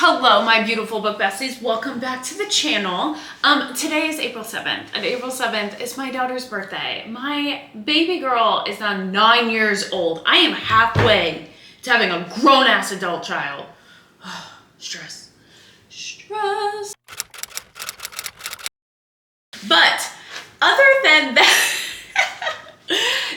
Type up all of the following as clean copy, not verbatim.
Hello, my beautiful book besties. Welcome back to the channel. Today is April 7th, and April 7th is my daughter's birthday. My baby girl is now 9 years old. I am halfway to having a grown-ass adult child. Stress. But other than that,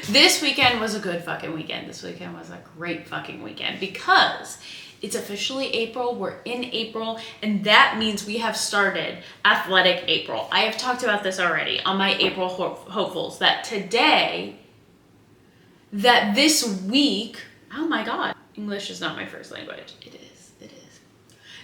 this weekend was a good fucking weekend. This weekend was a great fucking weekend because it's officially April. We're in April, and that means we have started Athletic April. I have talked about this already on my April hopefuls, that this week, oh my God, English is not my first language. It is.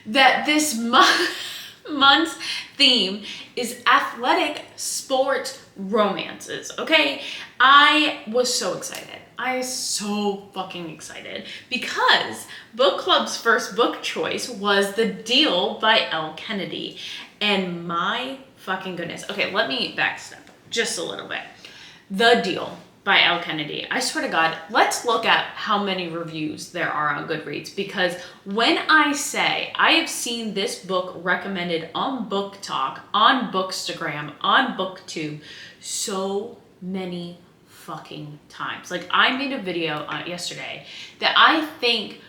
That this month's theme is athletic sport romances, okay? I was so excited. I was so fucking excited because book club's first book choice was The Deal by Elle Kennedy. And my fucking goodness. Okay, let me backstep just a little bit. The Deal by Elle Kennedy. I swear to God, let's look at how many reviews there are on Goodreads, because when I say I have seen this book recommended on Book Talk, on Bookstagram, on BookTube, so many fucking times. Like, I made a video yesterday that I think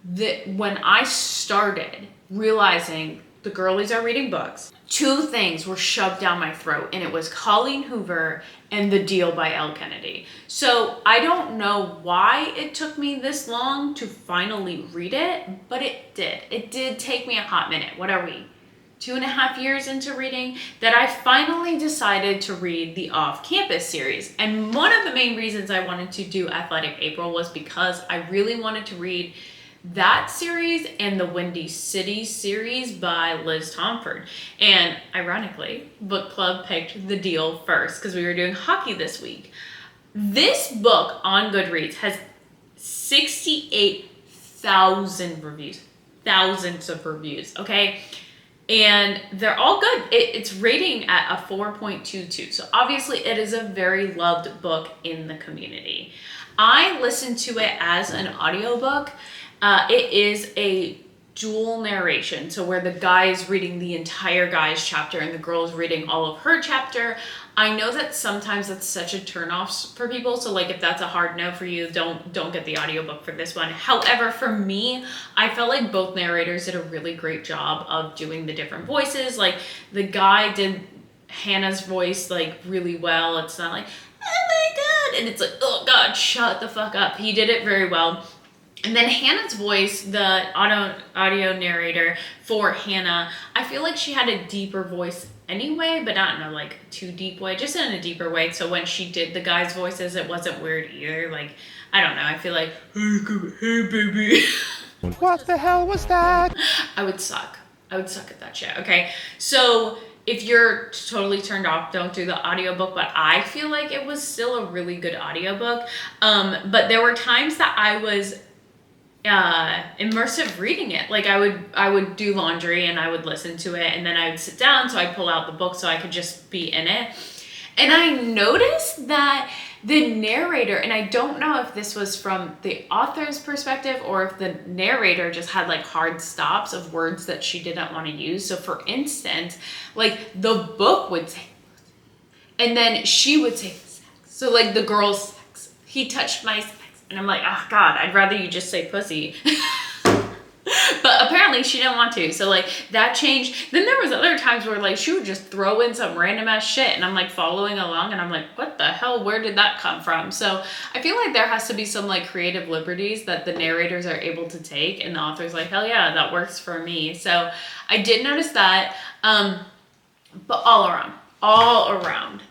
that when I started realizing the girlies are reading books, two things were shoved down my throat, and it was Colleen Hoover and The Deal by Elle Kennedy. So I don't know why it took me this long to finally read it, but it did. It did take me a hot minute. What are we? 2.5 years into reading, that I finally decided to read the Off-Campus series. And one of the main reasons I wanted to do Athletic April was because I really wanted to read that series and the Windy City series by Liz Tomford. And ironically, book club picked The Deal first because we were doing hockey this week. This book on Goodreads has 68,000 reviews. Thousands of reviews, okay? And they're all good. It's rating at a 4.22. So obviously it is a very loved book in the community. I listened to it as an audiobook. It is a dual narration. So where the guy is reading the entire guy's chapter and the girl is reading all of her chapter. I know that sometimes that's such a turnoff for people. So like, if that's a hard no for you, don't get the audiobook for this one. However, for me, I felt like both narrators did a really great job of doing the different voices. Like, the guy did Hannah's voice like really well. It's not like, oh my God, and it's like, oh God, shut the fuck up. He did it very well. And then Hannah's voice, the audio narrator for Hannah, I feel like she had a deeper voice anyway, but not in a like too deep way, just in a deeper way. So when she did the guys' voices, it wasn't weird either. Like, I don't know, I feel like, hey baby. What the hell was that? I would suck at that shit, okay? So if you're totally turned off, don't do the audiobook, but I feel like it was still a really good audiobook. But there were times that I was immersive reading it. Like, I would do laundry and I would listen to it, and then I would sit down, so I'd pull out the book so I could just be in it. And I noticed that the narrator, and I don't know if this was from the author's perspective or if the narrator just had like hard stops of words that she didn't want to use. So for instance, like, the book would say, and then she would say sex. So like, the girl's sex, he touched my sex. And I'm like, oh God, I'd rather you just say pussy. But apparently she didn't want to. So like, that changed. Then there was other times where like, she would just throw in some random ass shit, and I'm like following along, and I'm like, what the hell? Where did that come from? So I feel like there has to be some like creative liberties that the narrators are able to take, and the author's like, hell yeah, that works for me. So I did notice that. But all around,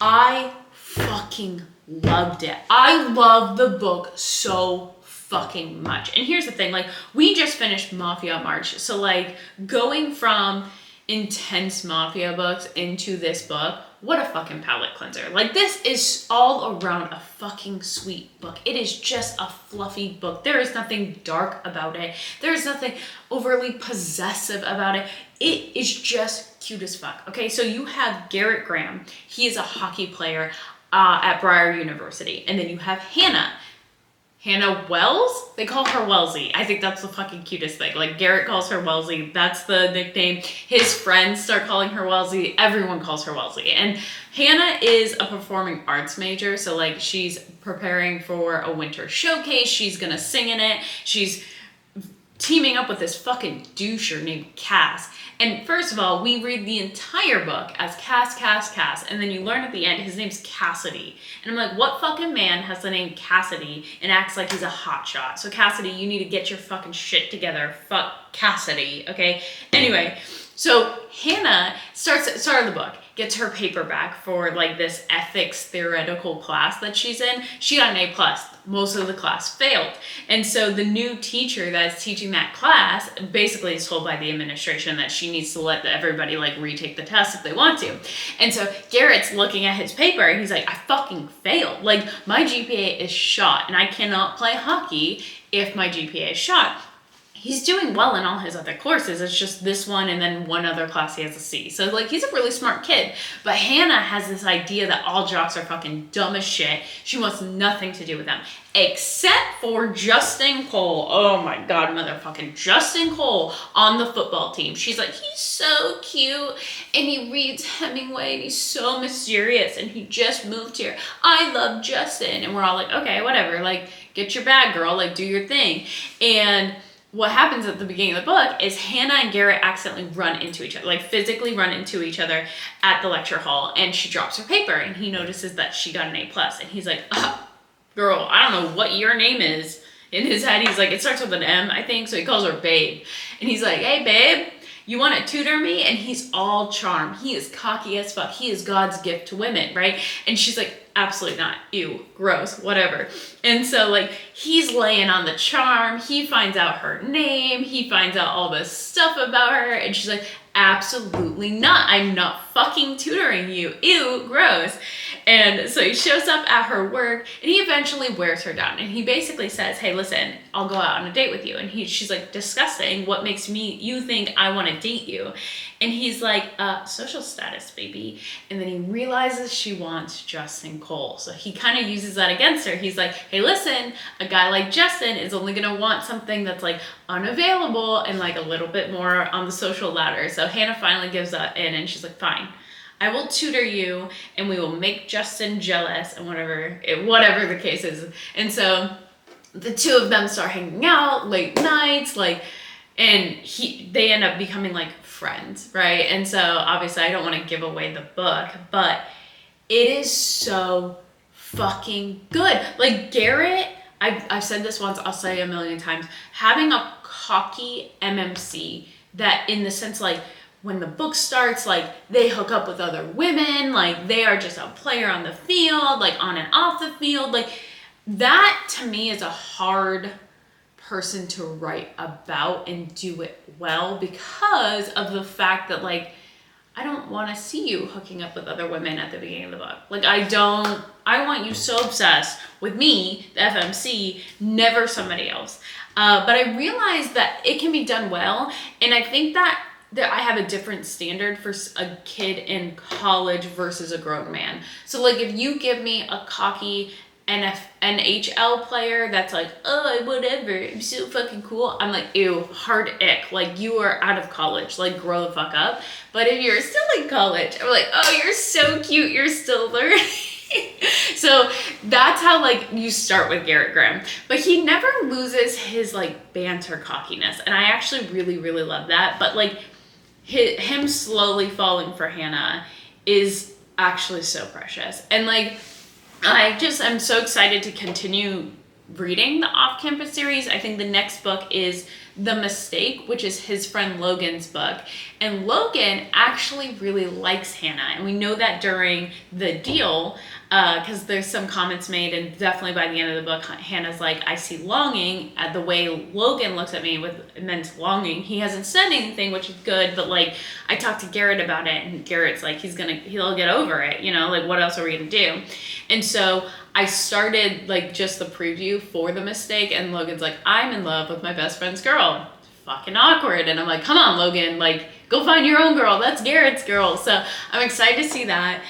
I fucking loved it. I love the book so fucking much. And here's the thing, like, we just finished Mafia March. So like, going from intense Mafia books into this book, what a fucking palate cleanser. Like, this is all around a fucking sweet book. It is just a fluffy book. There is nothing dark about it. There is nothing overly possessive about it. It is just cute as fuck. Okay, so you have Garrett Graham. He is a hockey player at Briar University. And then you have Hannah. Hannah Wells? They call her Wellesley. I think that's the fucking cutest thing. Like, Garrett calls her Wellesley. That's the nickname. His friends start calling her Wellesley. Everyone calls her Wellesley. And Hannah is a performing arts major. So, like, she's preparing for a winter showcase. She's gonna sing in it. She's teaming up with this fucking doucher named Cass. And first of all, we read the entire book as Cass. And then you learn at the end, his name's Cassidy. And I'm like, what fucking man has the name Cassidy and acts like he's a hotshot? So Cassidy, you need to get your fucking shit together. Fuck Cassidy, okay? Anyway, so Hannah starts the book, gets her paper back for like this ethics theoretical class that she's in. She got an A+. Most of the class failed. And so the new teacher that's teaching that class basically is told by the administration that she needs to let everybody like retake the test if they want to. And so Garrett's looking at his paper and he's like, I fucking failed. Like, my GPA is shot and I cannot play hockey if my GPA is shot. He's doing well in all his other courses. It's just this one and then one other class he has a C. So, like, he's a really smart kid. But Hannah has this idea that all jocks are fucking dumb as shit. She wants nothing to do with them. Except for Justin Cole. Oh my God, motherfucking Justin Cole on the football team. She's like, he's so cute. And he reads Hemingway and he's so mysterious. And he just moved here. I love Justin. And we're all like, okay, whatever. Like, get your bag, girl. Like, do your thing. And what happens at the beginning of the book is Hannah and Garrett accidentally run into each other, like physically run into each other at the lecture hall, and she drops her paper and he notices that she got an A+. And he's like, girl, I don't know what your name is. In his head, he's like, it starts with an M, I think, so he calls her babe. And he's like, hey, babe, you want to tutor me? And he's all charm. He is cocky as fuck. He is God's gift to women, right? And she's like, absolutely not. Ew, gross, whatever. And so, like, he's laying on the charm. He finds out her name. He finds out all this stuff about her. And she's like, absolutely not. I'm not fucking tutoring you. Ew, gross. And so he shows up at her work and he eventually wears her down. And he basically says, hey, listen, I'll go out on a date with you. And she's like, disgusting. What makes you think I want to date you? And he's like, social status, baby. And then he realizes she wants Justin Cole. So he kind of uses that against her. He's like, hey, listen, a guy like Justin is only going to want something that's like unavailable and like a little bit more on the social ladder. So Hannah finally gives that in and she's like, fine, I will tutor you and we will make Justin jealous and whatever the case is. And so the two of them start hanging out late nights, like, and they end up becoming like friends, right? And so obviously I don't want to give away the book, but it is so fucking good. Like, Garrett, I've said this once, I'll say it a million times, having a cocky MMC that, in the sense, like, when the book starts, like, they hook up with other women, like, they are just a player on the field, like, on and off the field, like, that to me is a hard person to write about and do it well, because of the fact that, like, I don't want to see you hooking up with other women at the beginning of the book. Like, I want you so obsessed with me, the FMC, never somebody else. But I realized that it can be done well, and I think that I have a different standard for a kid in college versus a grown man. So, like, if you give me a cocky NHL player that's like, oh, whatever, I'm so fucking cool, I'm like, ew, hard ick. Like, you are out of college. Like, grow the fuck up. But if you're still in college, I'm like, oh, you're so cute, you're still learning. So that's how, like, you start with Garrett Graham. But he never loses his, like, banter cockiness. And I actually really, really love that. But, like, him slowly falling for Hannah is actually so precious. And, like, I'm so excited to continue reading the Off-Campus series. I think the next book is The Mistake, which is his friend Logan's book. And Logan actually really likes Hannah. And we know that during the deal, because there's some comments made, and definitely by the end of the book, Hannah's like, I see longing. At the way Logan looks at me with immense longing. He hasn't said anything, which is good, but, like, I talked to Garrett about it, and Garrett's like, he'll get over it, you know, like, what else are we gonna do? And so I started, like, just the preview for The Mistake, and Logan's like, I'm in love with my best friend's girl. Fucking awkward. And I'm like, come on, Logan, like, go find your own girl. That's Garrett's girl. So I'm excited to see that.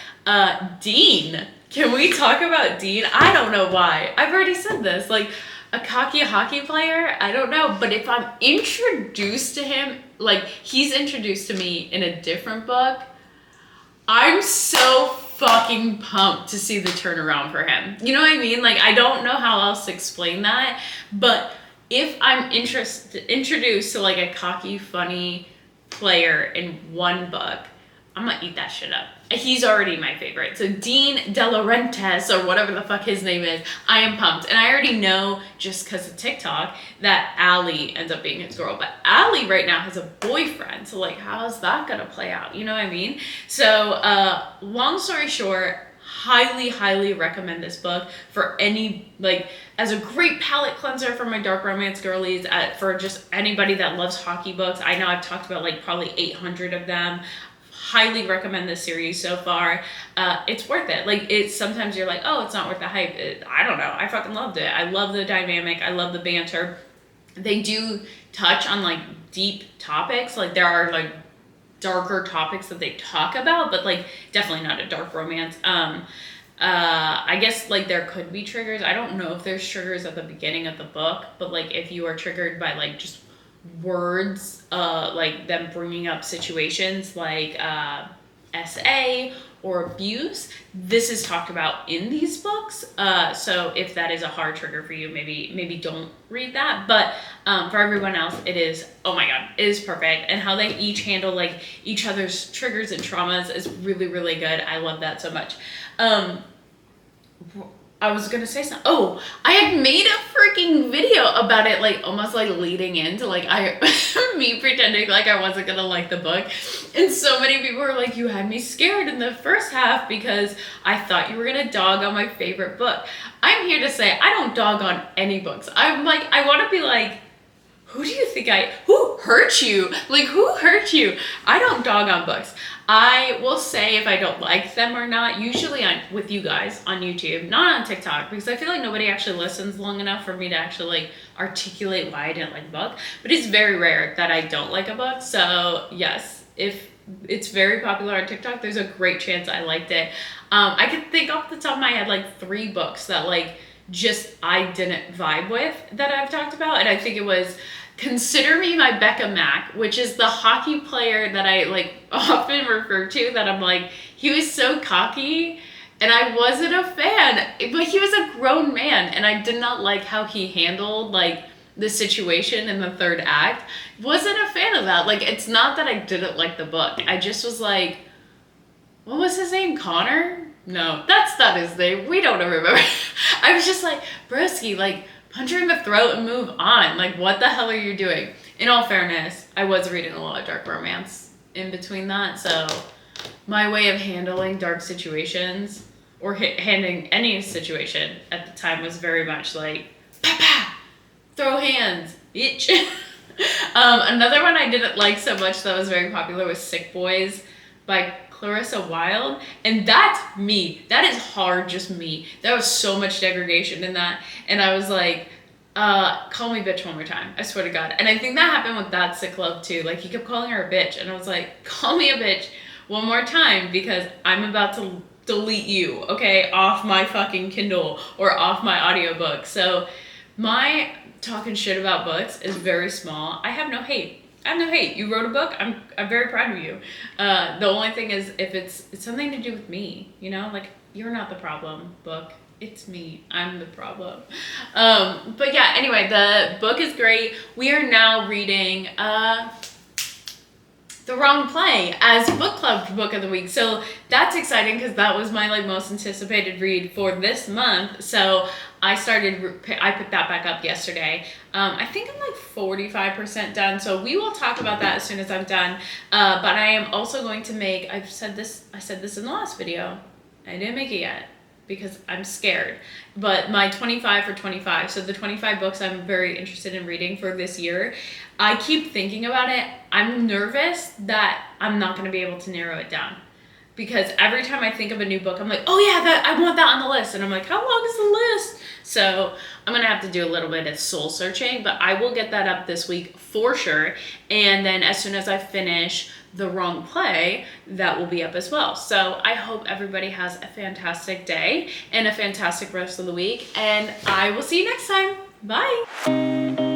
Dean. Can we talk about Dean? I don't know why. I've already said this. Like, A cocky hockey player? I don't know. But if I'm introduced to him, like he's introduced to me in a different book, I'm so fucking pumped to see the turnaround for him. You know what I mean? Like, I don't know how else to explain that, but if I'm introduced to like a cocky, funny player in one book, I'm gonna eat that shit up. He's already my favorite. So Dean De Laurentiis, or whatever the fuck his name is, I am pumped. And I already know, just because of TikTok, that Allie ends up being his girl. But Allie right now has a boyfriend. So like, how's that gonna play out? You know what I mean? So long story short, highly, highly recommend this book for any, like, as a great palate cleanser for my dark romance girlies, for just anybody that loves hockey books. I know I've talked about like probably 800 of them. Highly recommend this series so far. It's worth it. Like, it's sometimes you're like, oh, it's not worth the hype. I don't know. I fucking loved it. I love the dynamic. I love the banter. They do touch on like deep topics. Like, there are like darker topics that they talk about, but like definitely not a dark romance. I guess like there could be triggers. I don't know if there's triggers at the beginning of the book, but like if you are triggered by like just words, like them bringing up situations like SA or abuse, this is talked about in these books. So if that is a hard trigger for you, maybe don't read that. But for everyone else, it is, oh my god, it is perfect. And how they each handle like each other's triggers and traumas is really, really good. I love that so much. I was gonna say something. Oh, I had made a freaking video about it, like almost like leading into like me pretending like I wasn't gonna like the book, and so many people were like, "You had me scared in the first half because I thought you were gonna dog on my favorite book." I'm here to say I don't dog on any books. I'm like, I want to be like, who do you think who hurt you? Like, who hurt you? I don't dog on books. I will say if I don't like them or not, usually with you guys on YouTube, not on TikTok, because I feel like nobody actually listens long enough for me to actually like articulate why I didn't like the book. But it's very rare that I don't like a book. So yes, if it's very popular on TikTok, there's a great chance I liked it. I could think off the top of my head like 3 books that like just I didn't vibe with that I've talked about. And I think it was Consider Me by Becca Mack, which is the hockey player that I like often refer to, that I'm like, he was so cocky and I wasn't a fan, but he was a grown man and I did not like how he handled like the situation in the 3rd act. Wasn't a fan of that. Like, it's not that I didn't like the book. I just was like, what was his name? Connor? No, that's not his name. We don't remember. I was just like, broski, like, punch her in the throat and move on. Like, what the hell are you doing? In all fairness, I was reading a lot of dark romance in between that, so my way of handling dark situations or handling any situation at the time was very much like, pa pa, throw hands, bitch. Another one I didn't like so much that was very popular was Sick Boys by Clarissa Wilde, and that's me. That is hard, just me. There was so much degradation in that, and I was like, call me bitch one more time, I swear to God. And I think that happened with That Sick Love too. Like, he kept calling her a bitch, and I was like, call me a bitch one more time, because I'm about to delete you, okay, off my fucking Kindle or off my audiobook. So my talking shit about books is very small. I have no hate. You wrote a book. I'm very proud of you. The only thing is if it's something to do with me, you know, like, you're not the problem, book. It's me. I'm the problem. But yeah, anyway, the book is great. We are now reading The Wrong Play as book club book of the week. So that's exciting because that was my like most anticipated read for this month. So I put that back up yesterday. I think I'm like 45% done. So we will talk about that as soon as I'm done. But I am also going to make, I said this in the last video. I didn't make it yet because I'm scared. But my 25 for 25. So the 25 books I'm very interested in reading for this year. I keep thinking about it. I'm nervous that I'm not going to be able to narrow it down. Because every time I think of a new book, I'm like, oh yeah, I want that on the list. And I'm like, how long is the list? So I'm going to have to do a little bit of soul searching, but I will get that up this week for sure. And then as soon as I finish The Wrong Play, that will be up as well. So I hope everybody has a fantastic day and a fantastic rest of the week. And I will see you next time. Bye.